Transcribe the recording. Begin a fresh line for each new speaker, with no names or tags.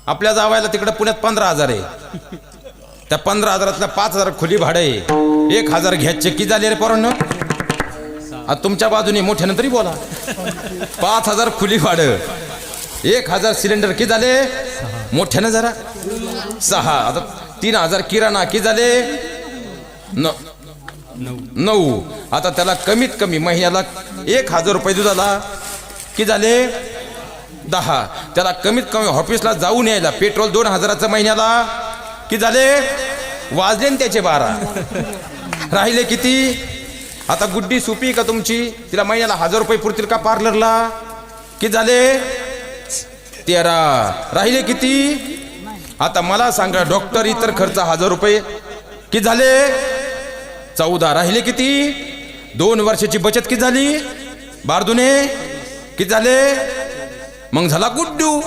आपल्या जावायला तिकडे पुण्यात 15,000 आहे. त्या 15,000 5,000 खुली भाडं आहे. 1,000 घ्यायचे की झाले रे पोरांनो. आता तुमच्या बाजूने मोठ्यानं तरी बोला. 5,000 खुली भाडं, 1,000 सिलेंडर की झाले मोठ्यानं जरा 6. आता 3,000 किराणा की झाले 9. आता त्याला कमीत कमी महिन्याला 1,000 रुपये दुधाला की झाले 10. त्याला कमीत कमी ऑफिसला जाऊन यायला पेट्रोल 2,000चं महिन्याला की झाले वाजले न त्याचे 12. राहिले किती. आता गुड्डी सुपी का तुमची, तिला महिन्याला 1,000 रुपये पुरतील का पार्लरला की झाले 13. राहिले किती. आता मला सांगा डॉक्टर इतर खर्च 1,000 रुपये की झाले 14. राहिले किती. 2 वर्षाची बचत किती झाली 12 दुने किती झाले. मग झाला गुड्डू.